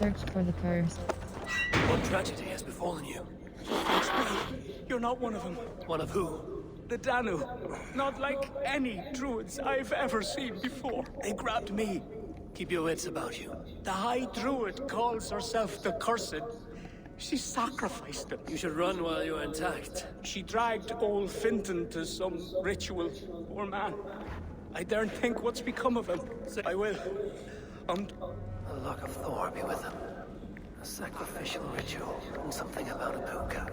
Search for the curse. What tragedy has befallen you? You're not one of them. One of who? The Danu. Not like any druids I've ever seen before. They grabbed me. Keep your wits about you. The High Druid calls herself the Cursed. She sacrificed them. You should run while you're intact. She dragged old Finton to some ritual. Poor man. I daren't think what's become of him. I will. The luck of Thor be with him. A sacrificial ritual, and something about a puka.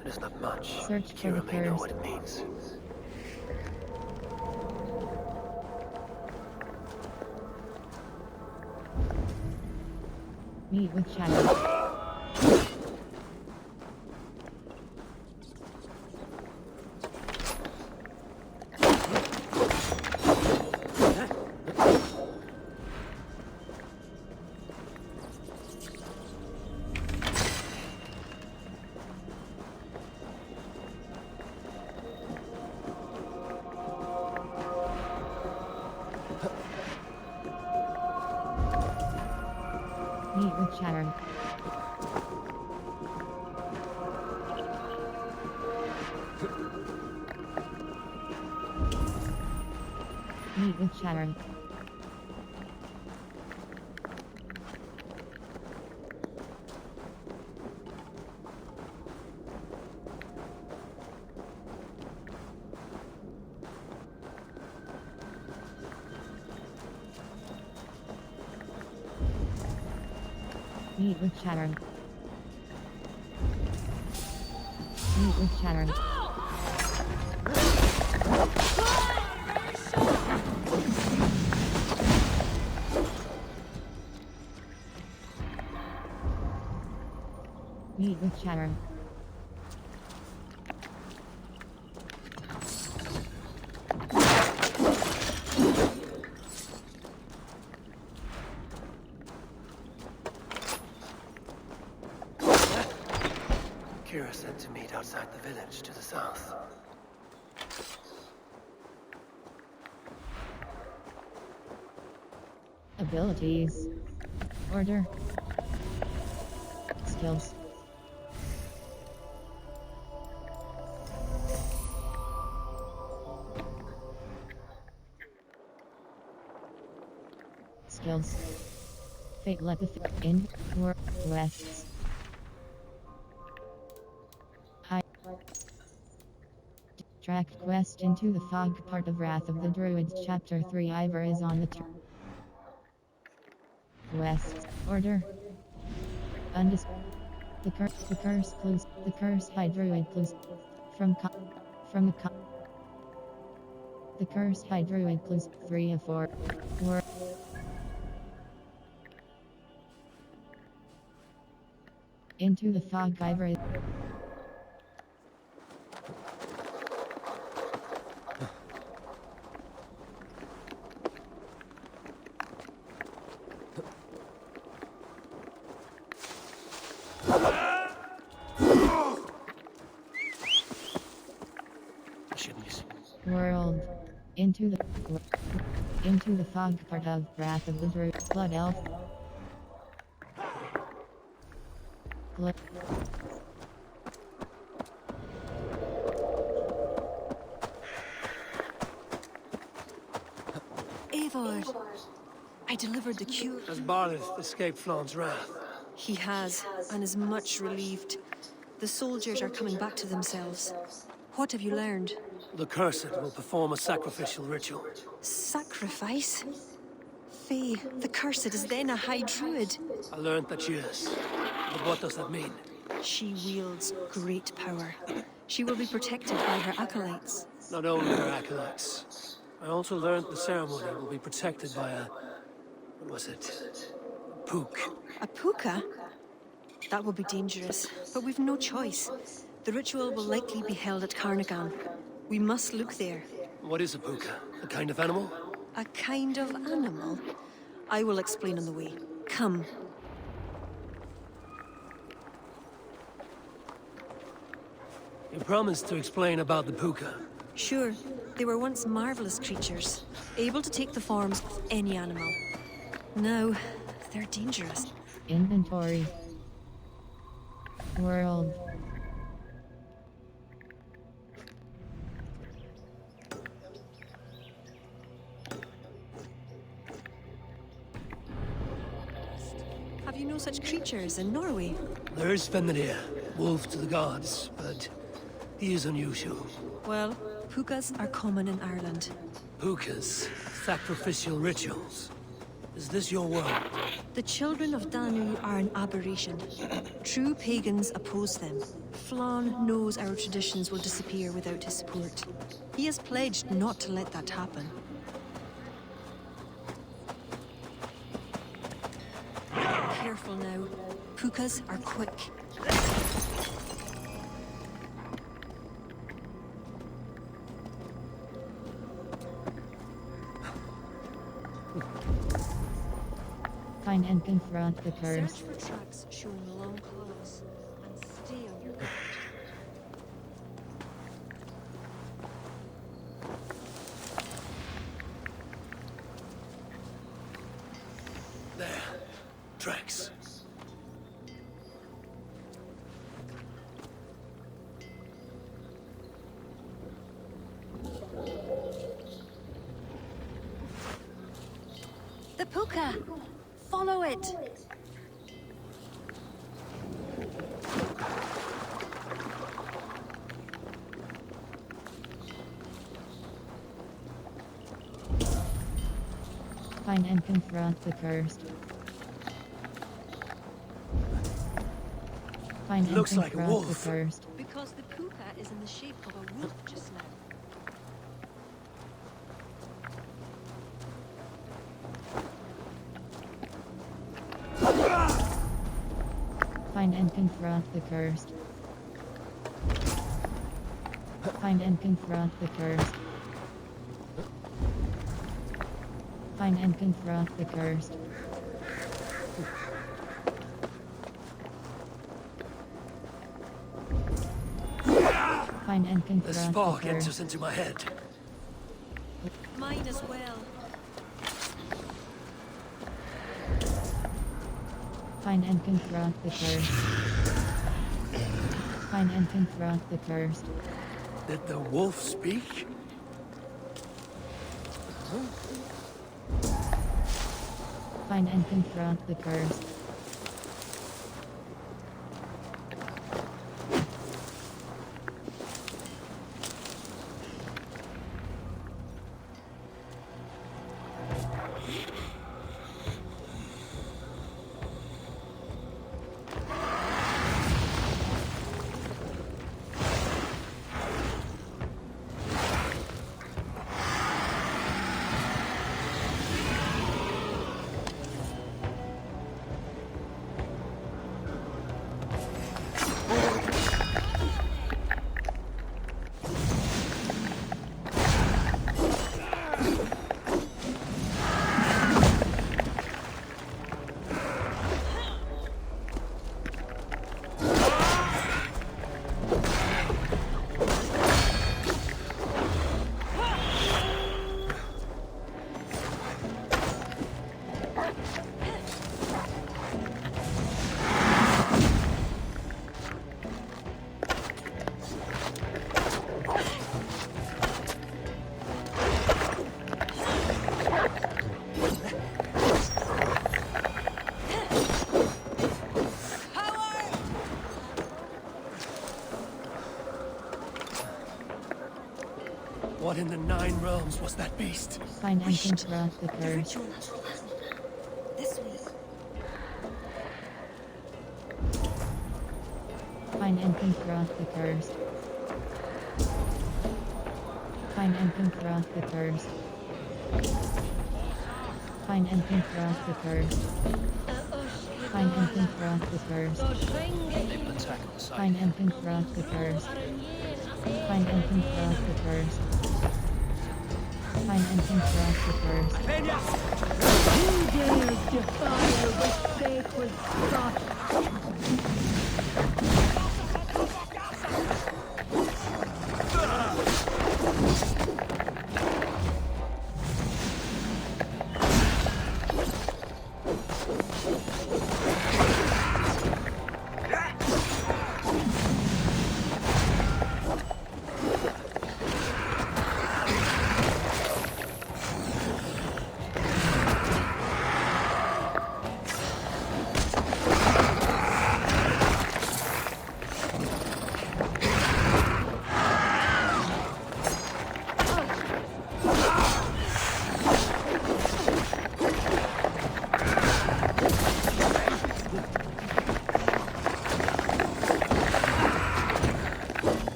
It is not much. Search for Kira the may know curse. what it means. Meet with Shadow. Meet with Shadow. Meet with Shadow. Meet with Shadow. Meet with Shadow. Meet with Shadow. Kira said to meet outside the village to the south. Abilities. Order. Skills. Skills. Fate let the in or west. High. Track quest into the fog part of Wrath of the Druids chapter 3. Ivor is on the West. Order. The curse clues. The curse High Druid clues. The curse High Druid clues 3 of 4. Into the fog. Ivor. World. Into the fog part of Wrath of the Druids. Blood Elf. Eivor, I delivered the cure. Has Barlith escaped Flaun's wrath? He has, and is much relieved. The soldiers are coming back to themselves. What have you learned? The Cursed will perform a sacrificial ritual. Sacrifice? Faye, the Cursed is then a High Druid. I learned that she is. But what does that mean? She wields great power. She will be protected by her acolytes. Not only her acolytes. I also learned the ceremony will be protected by a... what was it? Pook. A puka? That will be dangerous, but we've no choice. The ritual will likely be held at Carnagan. We must look there. What is a puka? A kind of animal? A kind of animal? I will explain on the way. Come. You promised to explain about the puka. Sure, they were once marvelous creatures, able to take the forms of any animal. Now, they're dangerous. Inventory. World. Have you no such creatures in Norway? There is Fenrir, wolf to the gods, but he is unusual. Well, pukas are common in Ireland. Pukas, sacrificial rituals. Is this your world? The children of Danu are an aberration. True pagans oppose them. Flann knows our traditions will disappear without his support. He has pledged not to let that happen. Careful now. Pukas are quick. Find and confront the Search cursed. for tracks showing long claws and stay on your guard. There. Tracks. The puka! Follow it! Find and confront the cursed. Find and Looks like a confront wolf. the cursed. Because the puka is in the shape of a wolf just now. Find and confront the cursed. Find and confront the cursed. Find and confront the cursed. Find and confront This the fog cursed. enters into my head. Mine as well. Find and confront the cursed. Find and confront the cursed. Did the wolf speak? Find and confront the cursed. What in the Nine Realms was that beast? Find and Wished. confront the The cursed. ritual has begun. This way. Find and confront the cursed. Find and confront the cursed. Find and confront the cursed. Find and confront the cursed. Attack on sight. Find and confront the cursed. Find and confront the cursed. Find and confront the cursed. Who dares defile the sacred spot?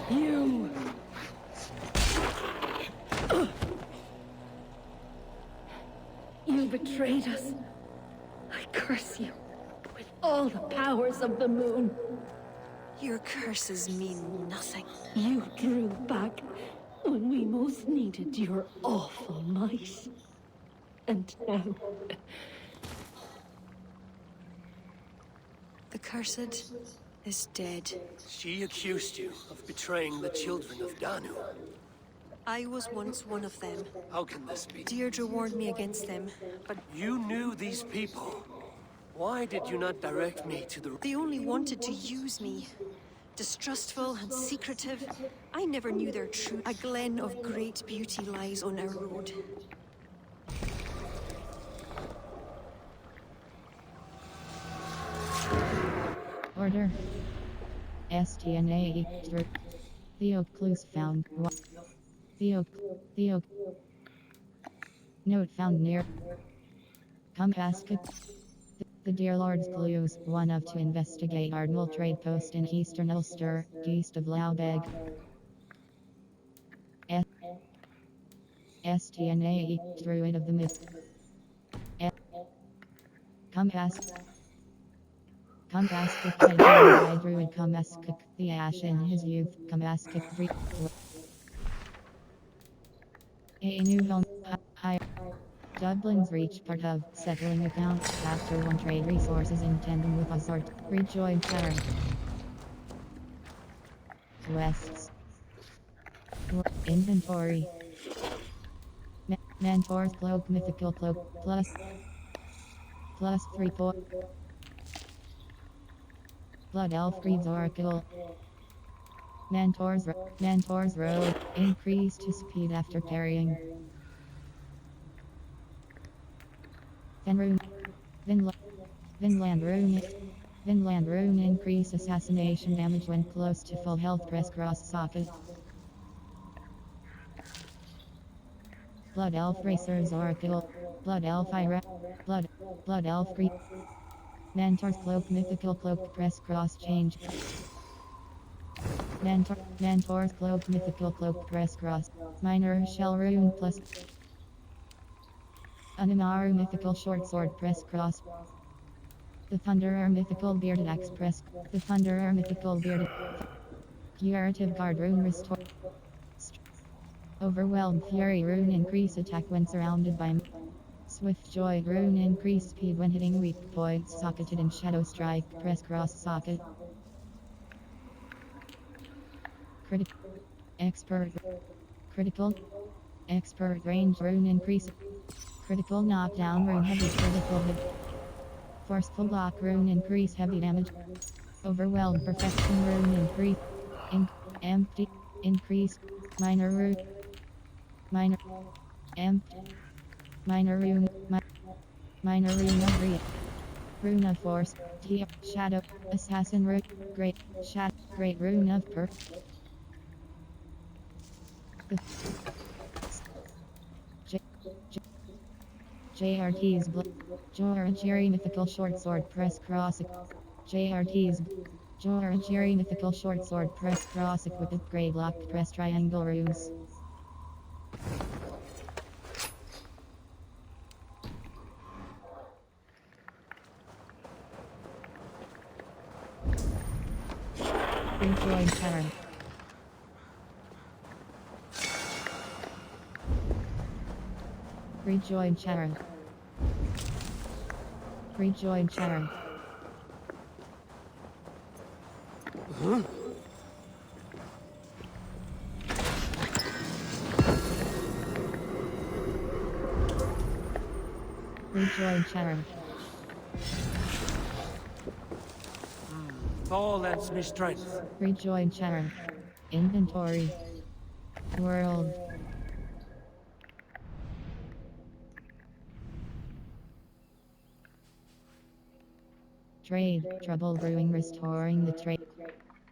You! You betrayed us. I curse you with all the powers of the moon. Your curses mean nothing. You drew back when we most needed your awful might. And now, The cursed is dead. She accused you of betraying the children of Danu. I was once one of them. How can this be? Deirdre warned me against them, but You knew these people. Why did you not direct me to the... they only wanted to use me. Distrustful and secretive, I never knew their truth. A glen of great beauty lies on our road. Order. STNA. Theo clues found. Theo. Note found near. Compass. The Dear Lord's clues. One of to investigate Ardnal trade post in eastern Ulster, east of Laubeg. STNA. Druid of the Myth. Compass. Compaskik by Druid Compaskik, the Ash in his youth, Compaskik A new home, high. Dublin's reach part of settling accounts after one trade resources in tandem with Azort, rejoin Sharon. Quests. Inventory. Mantor's Cloak Mythical Cloak plus 3 point. Blood Elf Reads Oracle. Mantor's Road. Increase to speed after parrying. Vinland Rune. Vinland Rune. Increase assassination damage when close to full health. Press cross socket. Blood Elf Racer's Oracle. Blood Elf Ira. Blood Elf Read. Mantor's Cloak Mythical Cloak Press Cross Change. Mantor's Cloak Mythical Cloak Press Cross. Minor Shell Rune plus Animaru Mythical Short Sword Press Cross. The Thunderer Mythical Bearded Axe Press. The Thunderer Mythical Bearded Curative Guard Rune Restore. Overwhelmed Fury Rune. Increase attack when surrounded by Swift Joy Rune. Increase speed when hitting weak points. Socketed in Shadow Strike. Press cross socket. Critical Expert Range Rune. Increase critical knockdown rune. Heavy critical hit. Forceful block rune. Increase heavy damage. Overwhelmed Perfection Rune. Increase empty. Increase minor rune. Minor empty. Minor rune of Reed. Rune of Force. Shadow. Assassin Rune. Great Rune of Perk. JRT's Jorajiri Mythical Short Sword Press Cross. JRT's Jorajiri Mythical Short Sword Press Cross equipped with Grey Lock Press Triangle Runes. Rejoin Sharon. Rejoin Sharon. Rejoin Sharon. Rejoin Sharon. Paul lends me strength. Rejoin Sharon. Inventory. World. Trade. Trouble brewing. Restoring the trade.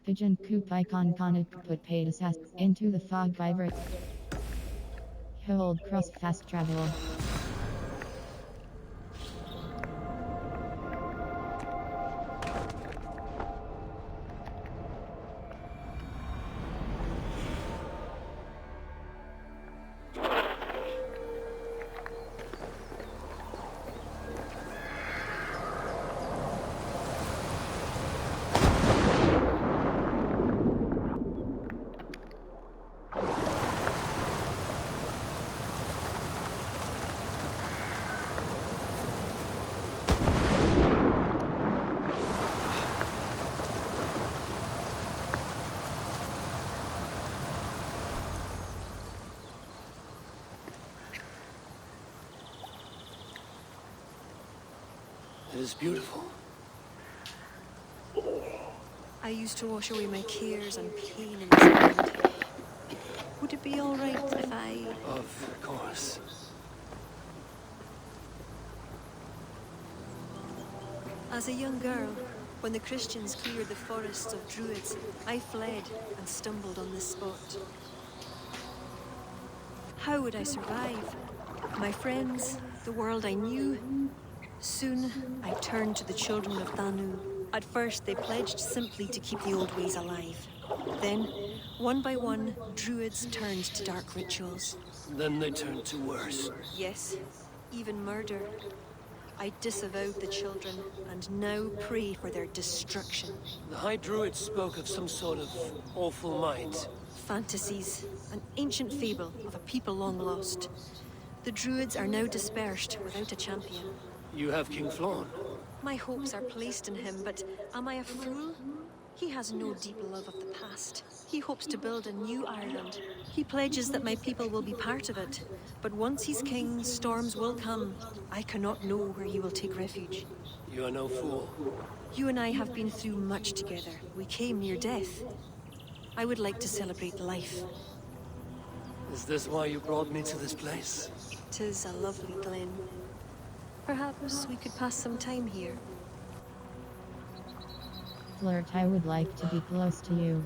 Pigeon coop icon conic put paid assassin into the fog vibrate. Hold cross fast travel. It is beautiful. I used to wash away my cares and pain in this land. Would it be all right if I... Of course. As a young girl, when the Christians cleared the forests of Druids, I fled and stumbled on this spot. How would I survive? My friends, the world I knew. Soon, I turned to the children of Danu. At first, they pledged simply to keep the old ways alive. Then, one by one, Druids turned to dark rituals. Then they turned to worse. Yes, even murder. I disavowed the children, and now pray for their destruction. The High Druid spoke of some sort of awful might. Fantasies, an ancient fable of a people long lost. The Druids are now dispersed without a champion. You have King Flann. My hopes are placed in him, but am I a fool? He has no deep love of the past. He hopes to build a new Ireland. He pledges that my people will be part of it. But once he's king, storms will come. I cannot know where he will take refuge. You are no fool. You and I have been through much together. We came near death. I would like to celebrate life. Is this why you brought me to this place? 'Tis a lovely glen. Perhaps we could pass some time here. Flirt, I would like to be close to you.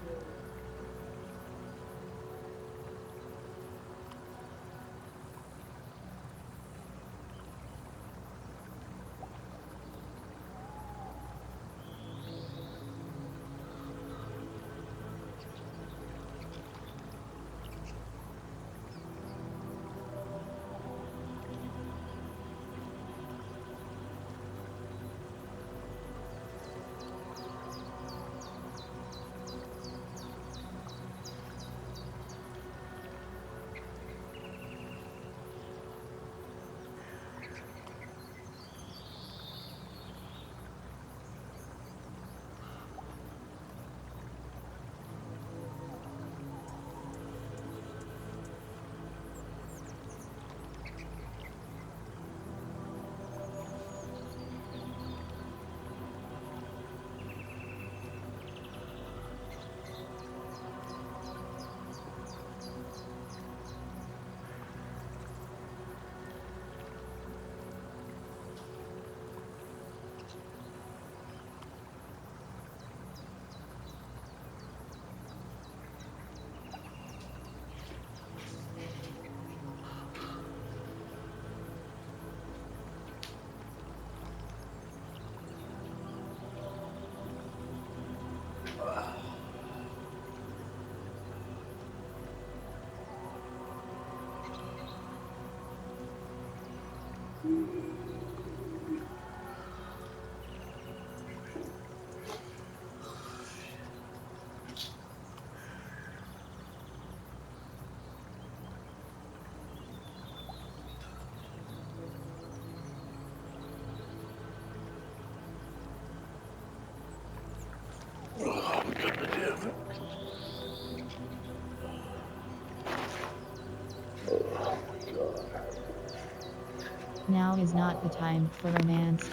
Now is not the time for romance.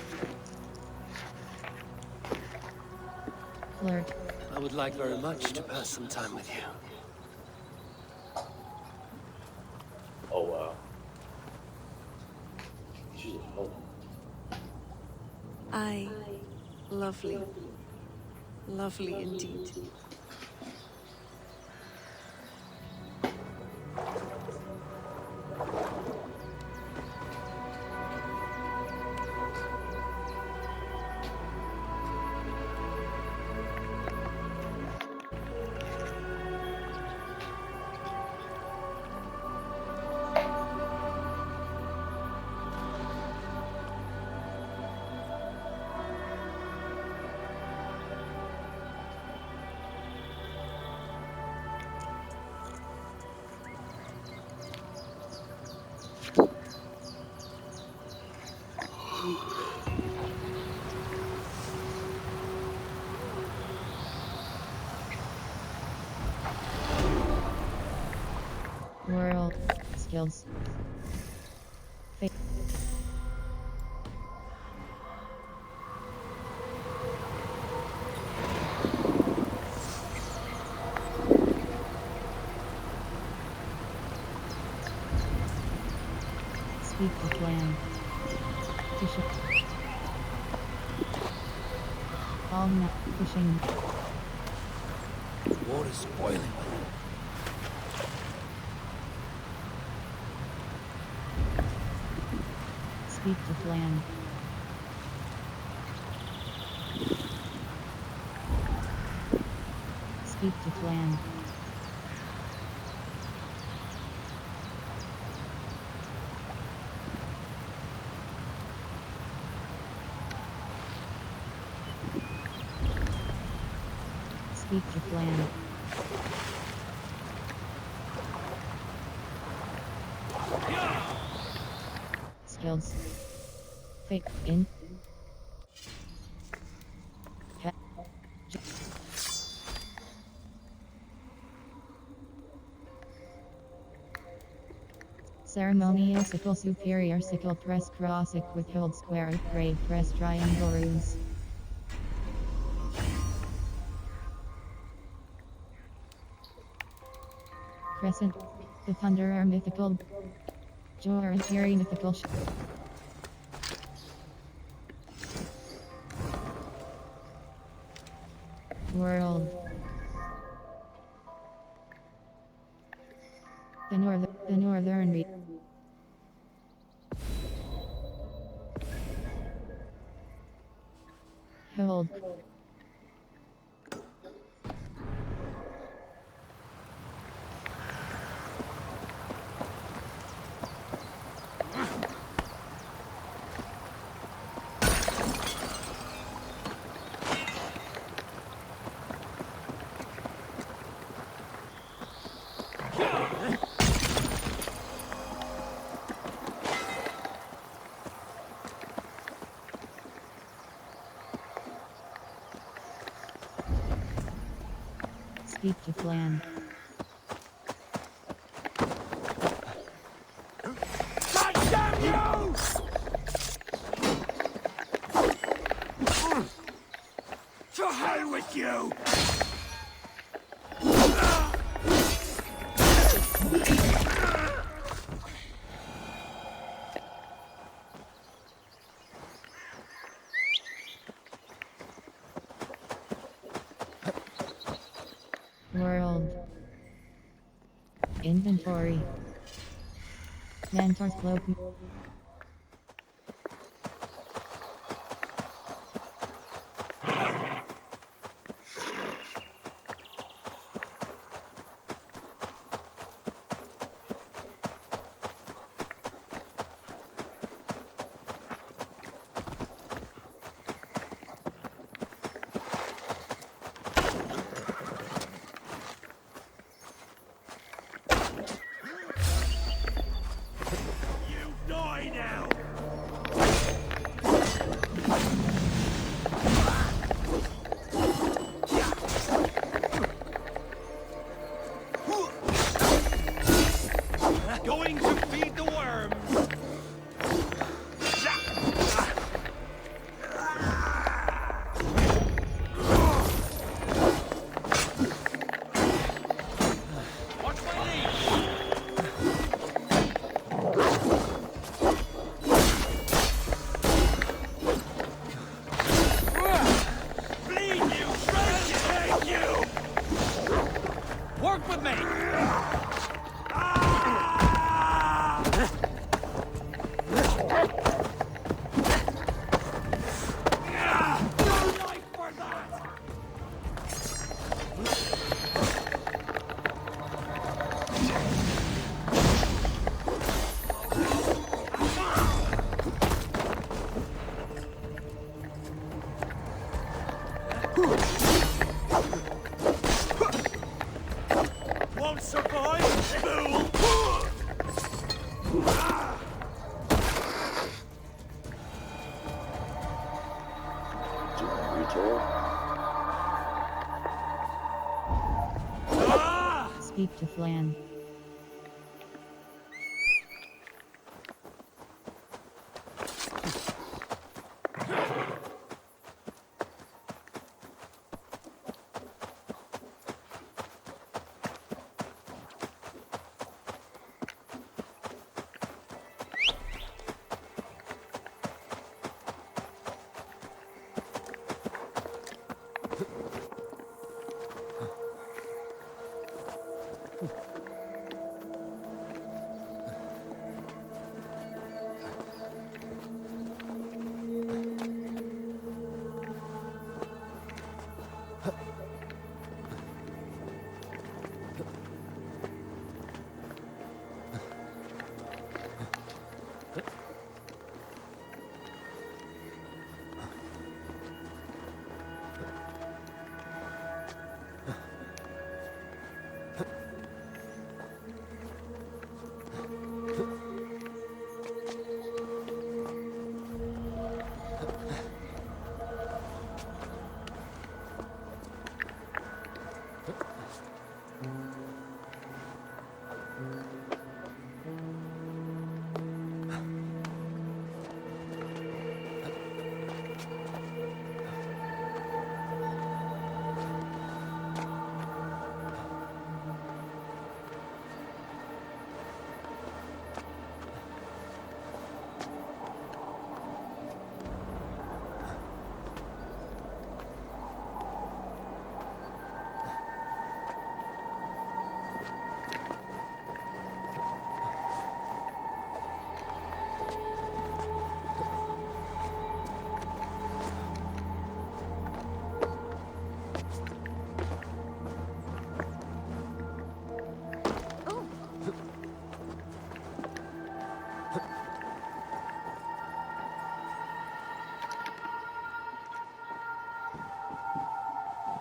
Flirt. I would like very much to pass some time with you. Oh wow. She's a home. Aye. Lovely. Lovely indeed. World skills. Speak to plan. Fishing. All net fishing. Water's boiling. Speak to plan. Speak to plan. Speak to plan. Skills. Fake in. He- j- Ceremonial sickle superior sickle press cross with hold square upgrade press triangle runes. Crescent. The Thunderer mythical. Jorahjiri mythical. World. The northern Hold. Speak to plan. God damn you! To hell with you! World. Inventory. Mentor's cloak. You die now! Going to feed the worms! Watch my lead! Bleed you! Take you! Work with me! Life for that! Won't survive, fool! Retour? Speak to Flan.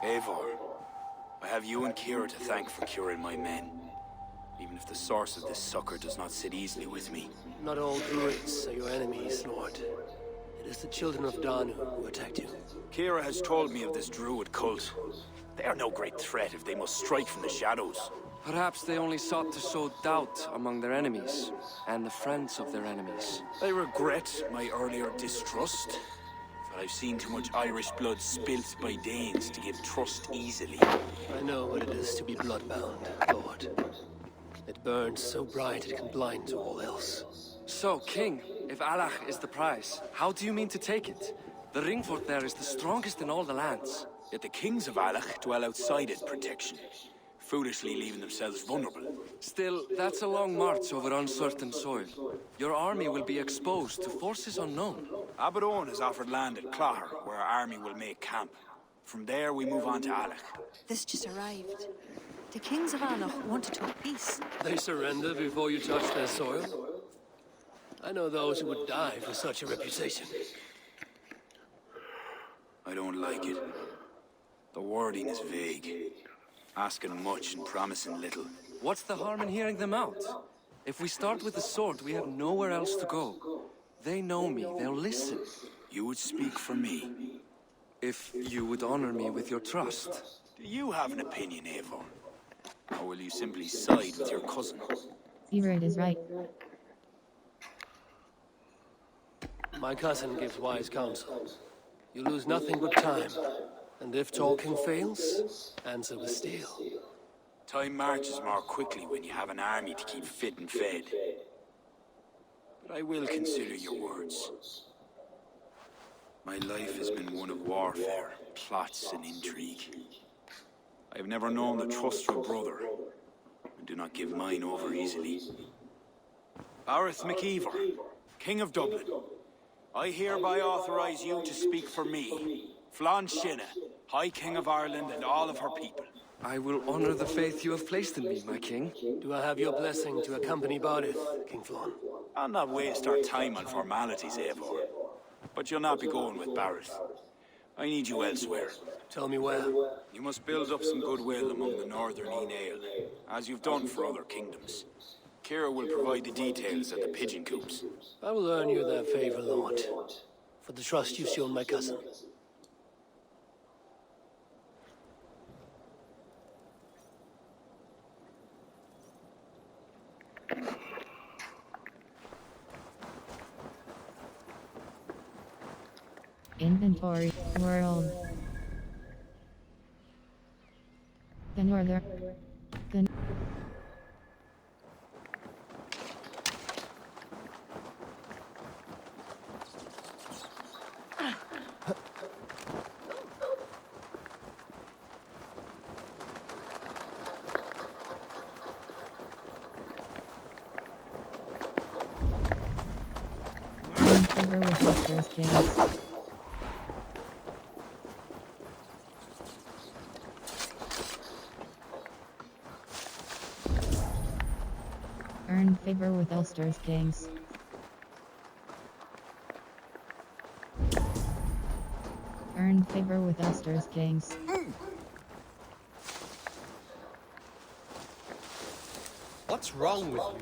Eivor, I have you and Kira to thank for curing my men. Even if the source of this succor does not sit easily with me. Not all druids are your enemies, Lord. It is the children of Danu who attacked you. Kira has told me of this druid cult. They are no great threat if they must strike from the shadows. Perhaps they only sought to sow doubt among their enemies, and the friends of their enemies. I regret my earlier distrust. But I've seen too much Irish blood spilt by Danes to give trust easily. I know what it is to be bloodbound, Lord. It burns so bright it can blind to all else. So, King, if Alach is the prize, how do you mean to take it? The ring fort there is the strongest in all the lands. Yet the kings of Alach dwell outside its protection, foolishly leaving themselves vulnerable. Still, that's a long march over uncertain soil. Your army will be exposed to forces unknown. Abaddon has offered land at Clare, where our army will make camp. From there, we move on to Alach. This just arrived. The kings of Alach want to talk peace. They surrender before you touch their soil? I know those who would die for such a reputation. I don't like it. The wording is vague. Asking much and promising little. What's the harm in hearing them out? If we start with the sword, we have nowhere else to go. They know me, they'll listen. You would speak for me. If you would honor me with your trust. Do you have an opinion, Eivor? Or will you simply side with your cousin? Everett is right. My cousin gives wise counsel. You lose nothing but time. And if talking fails, answer with steel. Time marches more quickly when you have an army to keep fit and fed. But I will consider your words. My life has been one of warfare, plots and intrigue. I have never known the trust of a brother, and do not give mine over easily. Arith MacIvor, King of Dublin, I hereby authorize you to speak for me, Flann Sinna, High King of Ireland and all of her people. I will honor the faith you have placed in me, my king. Do I have your blessing to accompany Barith, King Flann? I'll not waste our time on formalities, Eivor. But you'll not be going with Barith. I need you elsewhere. Tell me where. You must build up some goodwill among the northern Aile, as you've done for other kingdoms. Kira will provide the details at the pigeon coops. I will earn you their favor, Lord, for the trust you've shown my cousin. Inventory. World. The northern. The favor with Ulster's Kings. Earn favor with Ulster's Kings. Earn favor with Ulster's Kings. What's wrong with you?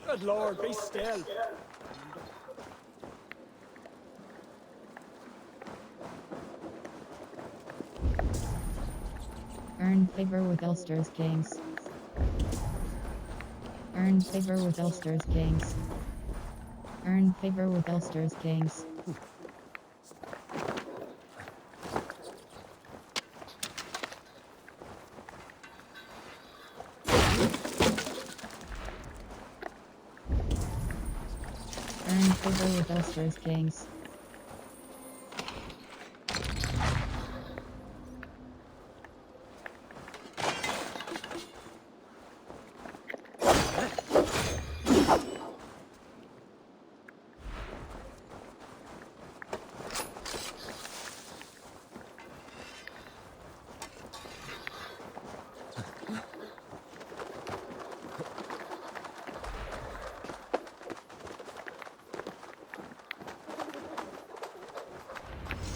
Good Lord, be still. Earn favor with Ulster's Kings. Earn favor with Ulster's Kings. Earn favor with Ulster's Kings. Earn favor with Ulster's Kings.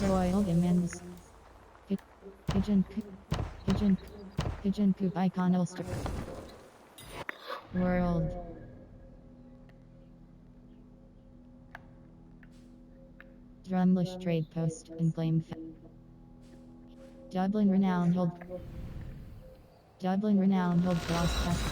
Royal Demons. Pigeon Coop Icon Ulster. World. Drumlish Trade Post and Flame Dublin Renown Hold Gloss Past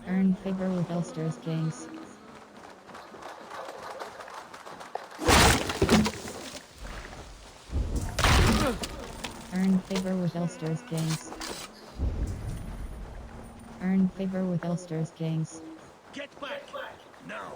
Earn favor with Ulster's Kings. Earn favor with Ulster's Kings. Earn favor with Ulster's Kings. Get back! Now!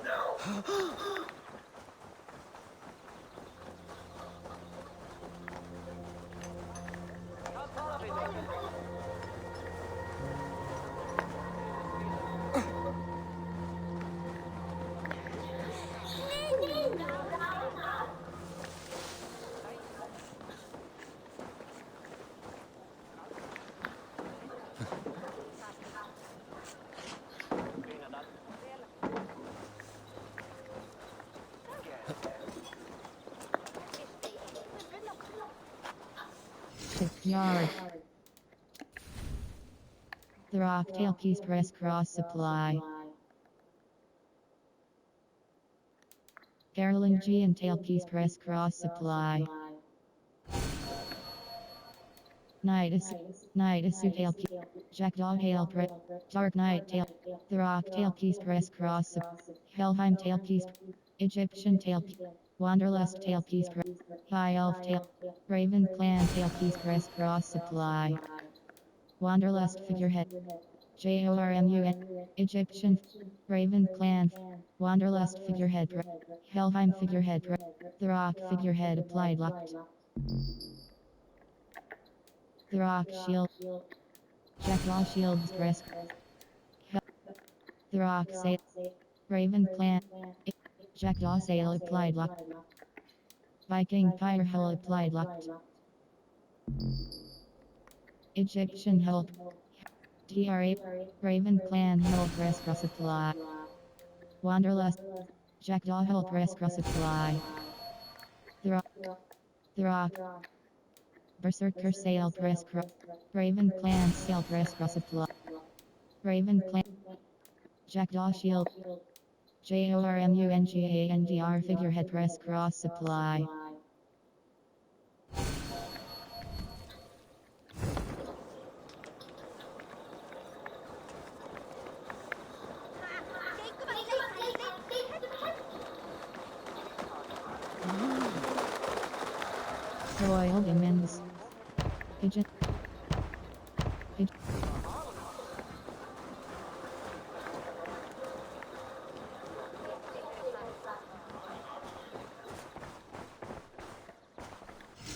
Yard. The Rocktail Keys Press Cross Supply. Carolyn G and Tailpiece Press Cross Supply. Night is Tailpiece. Jackdaw Hail Press. Dark Knight Tail. The Rocktail Keys Press Cross. Helheim Tailpiece. Egyptian Tailpiece. Wanderlust Tailpiece Press. High Elf Tail. Raven Clan Tailpiece Press Cross Supply. Wanderlust Figurehead. JORMUN. Egyptian. Raven Clan. Wanderlust Figurehead. Helheim Figurehead. The Rock Figurehead Applied Locked. The Rock Shield. Jackdaw Shields Press. The Rock Sail. Raven Clan. Jackdaw Sail Applied Locked. Viking Fire Hull Applied Locked. Egyptian Help. TRA. Raven Clan Hull Press Cross Supply. Wanderlust. Jackdaw Hull Press Cross Supply. The Rock. Berserker Sail Press Cross. Raven Clan Sail Press Cross Supply. Raven Clan. Jackdaw shield. JORMUNGANDR figurehead press cross supply. Royal Demons. Pigeon. Pigeon.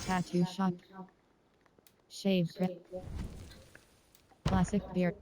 Tattoo shop. Shave grip. Classic beer.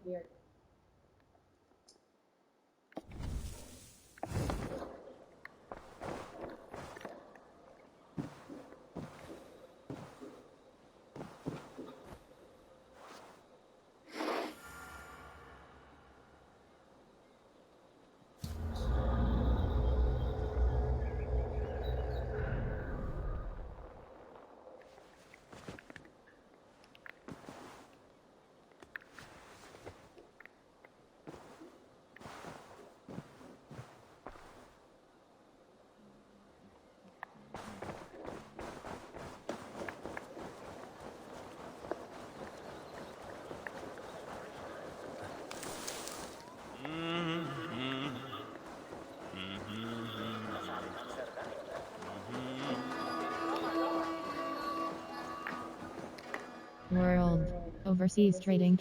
World. Overseas trading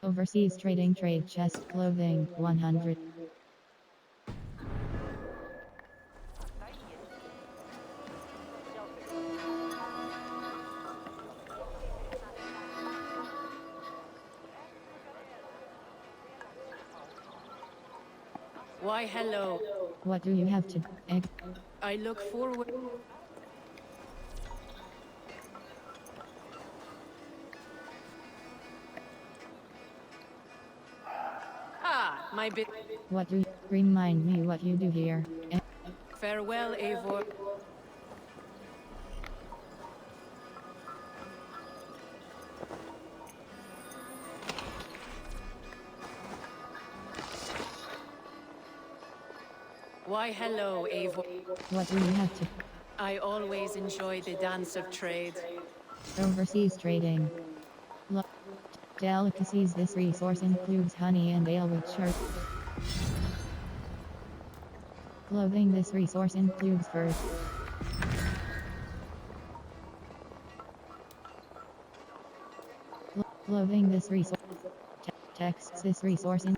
Overseas trading trade chest clothing 100. Why, hello. What do you have to egg? I look forward. Ah, my bit. What do you remind me what you do here? Farewell, Eivor. Why, hello, Eivor. What do you have to I always enjoy the dance of trade. overseas trading? Look, delicacies. This resource includes honey and ale, which are clothing. This resource includes furs. Clothing. This resource texts. This resource in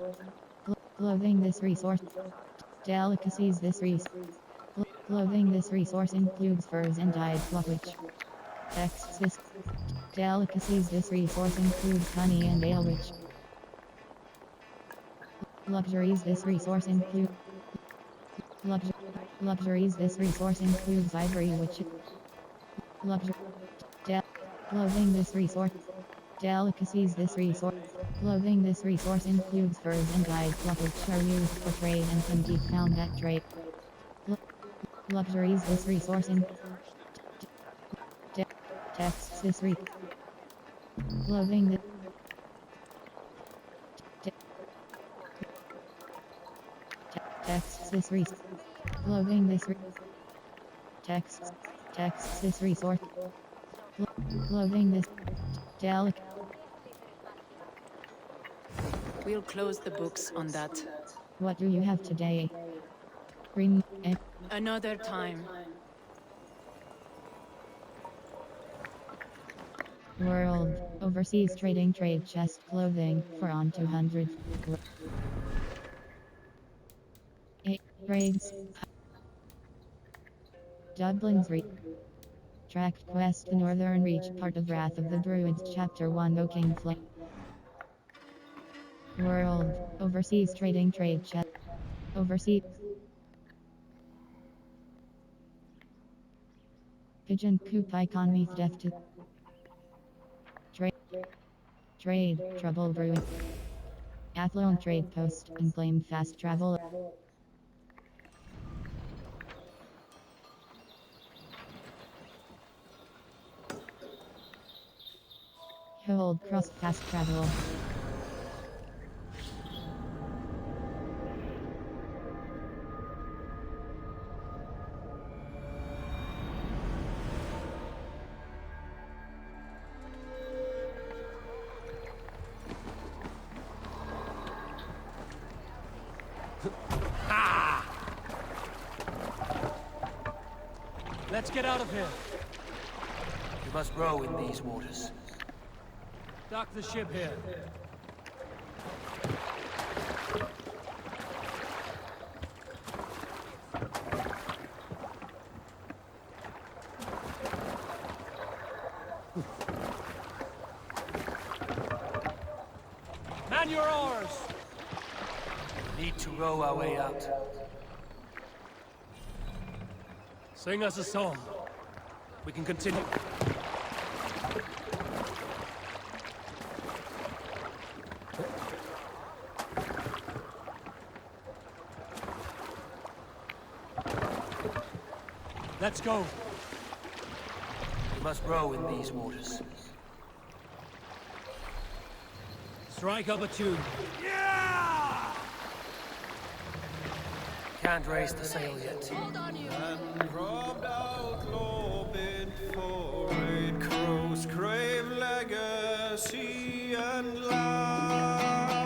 clothing. This resource delicacies. This resource clothing. This resource includes furs and dyed cloth, which texts. This delicacies. This resource includes honey and ale, which luxuries. This resource includes luxuries. This resource includes ivory, which luxury clothing. This resource delicacies. This resource clothing. This resource includes furs and dyed cloth, which are used for trade and can be found at trade. Luxuries. This resource in texts. This clothing. Texts. This clothing. This texts. Texts. This resource clothing. This delic. We'll close the books on that. What do you have today? Another time. World. Overseas trading trade chest clothing for on 200. 8 raids. Dublin's Tracked quest. The northern reach part of Wrath of the Druids chapter 1. O King Flame. World. Overseas trading trade chest. Overseas. Pigeon Coop icon meets death to trade trouble brewing. Athlone trade post and claim fast travel. Hold cross fast travel. Let's get out of here. You must row in these waters. Dock the ship here. Man your oars! We need to row our way out. Sing us a song. We can continue. Let's go. You must row in these waters. Strike up a tune. Can't raise the sail yet. And robbed out Lobin for it, crows crave legacy and life.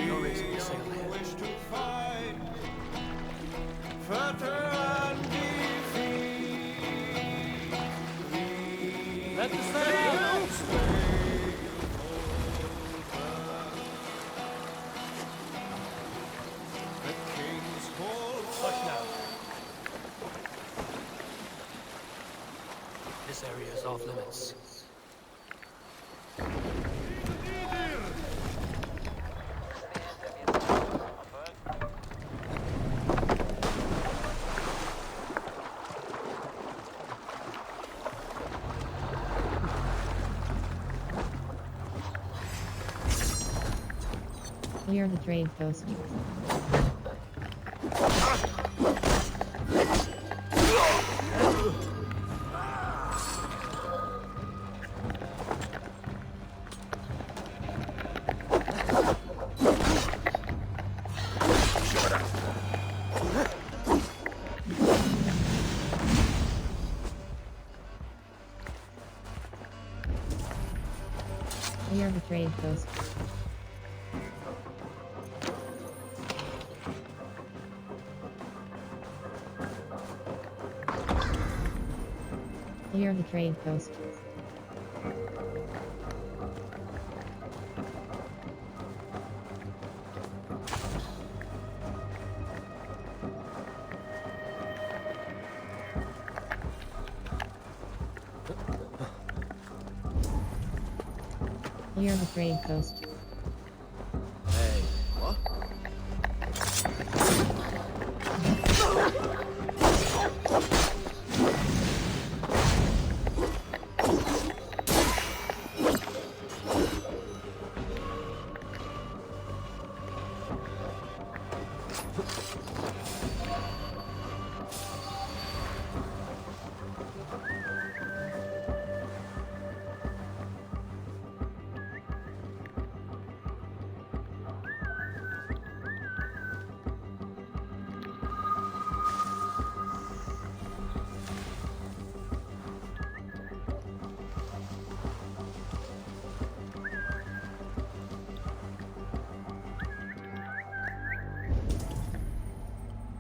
No raising the sail yet. Wish to fight, fetter and defeat. Let the sail out! Hush now. This area is off limits. Clear the trade post. Clear the trade post. Clear the trade post. Clear the trade post. Hey, what?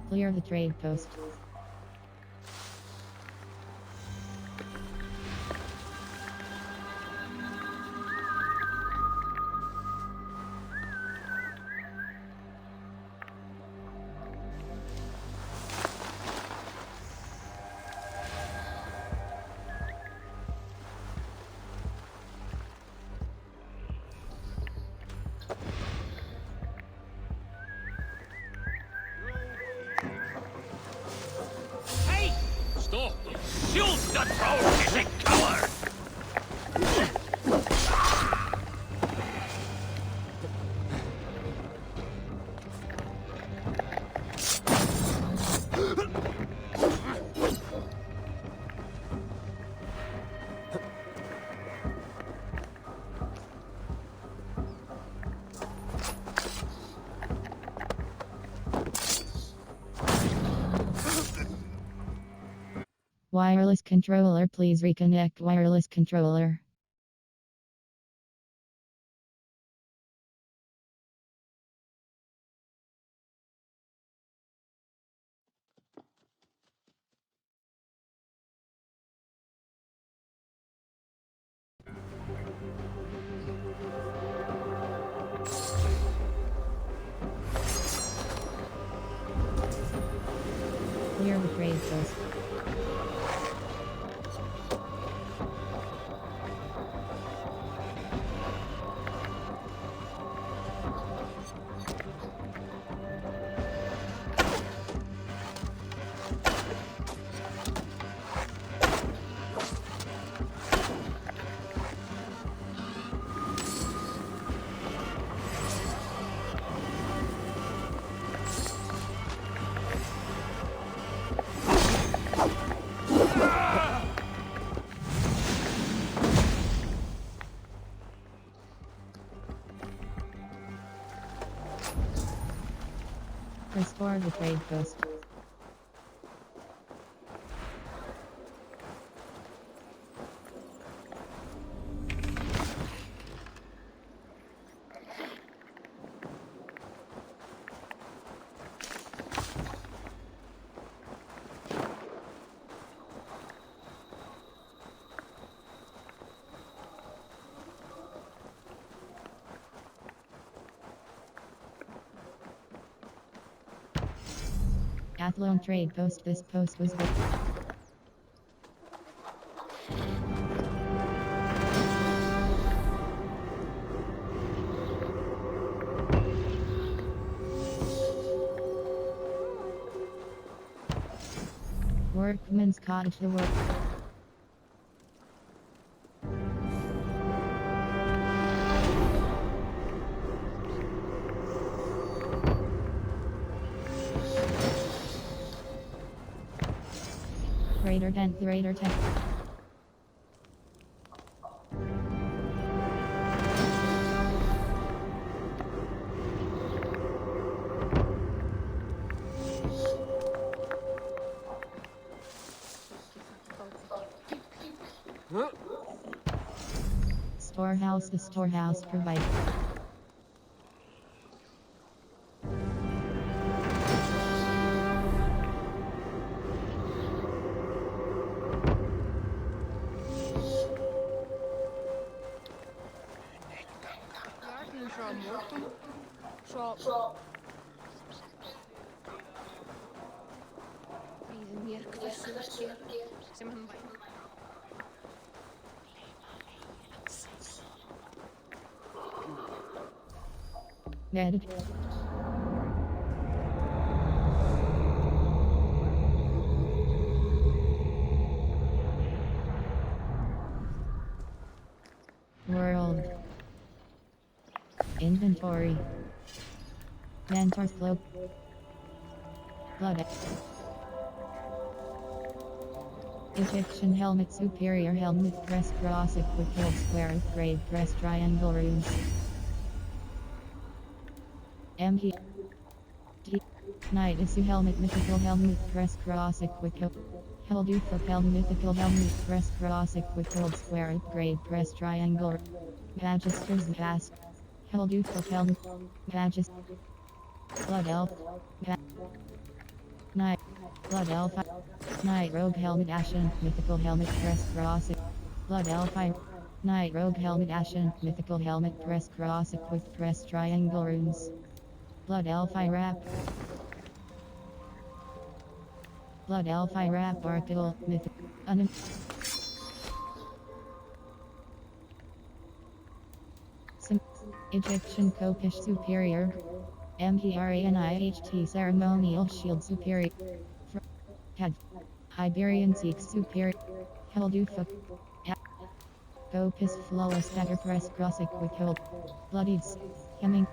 Clear the trade post. Stop! Shoot the troll, kissing coward! Wireless controller, please reconnect wireless controller. the trade post. Restore the trade post. Athlone trade post. This post was built. Workman's cottage. The work. Greater 10, greater 10. Storehouse. The storehouse provides. Dead. World. Inventory. Mentor's cloak. Blood. Egyptian helmet. Superior helmet. Crest cross equipped. Hilt square upgrade. Crest triangle runes. MP. T. Knight issue helmet. Mythical helmet. Crest cross equipped. Helduth of helmet. Mythical helmet. Crest cross equipped. Hilt square upgrade. Crest triangle. Magister's Vast. Helduth of helmet. Magist. Blood elf. Knight. Blood elf. Knight rogue helmet. Ashen. Mythical helmet. Crest cross. Blood elf. Knight rogue helmet. Ashen. Mythical helmet. Crest cross equipped. Crest triangle runes. Blood elf. Wrap. Blood elf. Wrap. Article. Mythic. Egyptian Kopish Superior. MPRANIHT Ceremonial Shield Superior. Head. Iberian Sikh Superior. Helduth. Kopis Flawless Dagger Press Cross Equipped Hilt. Bloodied. Hemming.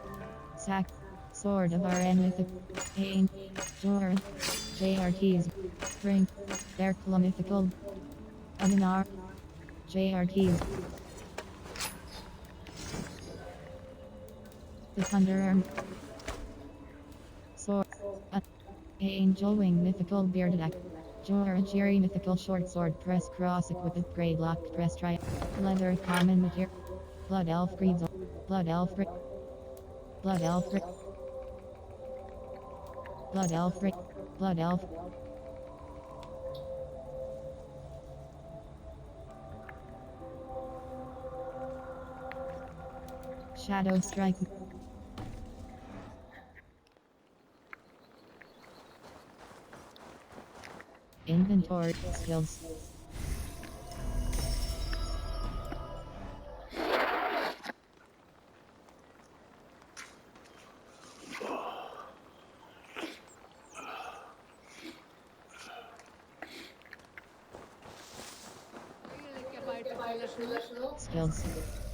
Sack. Sword of RN with the Pain. Joran. JRTs. Spring. Derkla Mythical. Aminar. JRTs. The Thunderarm. Sword. Angel Wing Mythical Bearded Axe. Jorajiri Mythical Short Sword Press Cross Equipped Upgrade Locked Press Tri. Leather Common Material. Blood Elf Greaves. Blood Elf. Blood Elf. Blood Elf. Blood Elf. Shadow Strike. Inventory. Skills. Skills.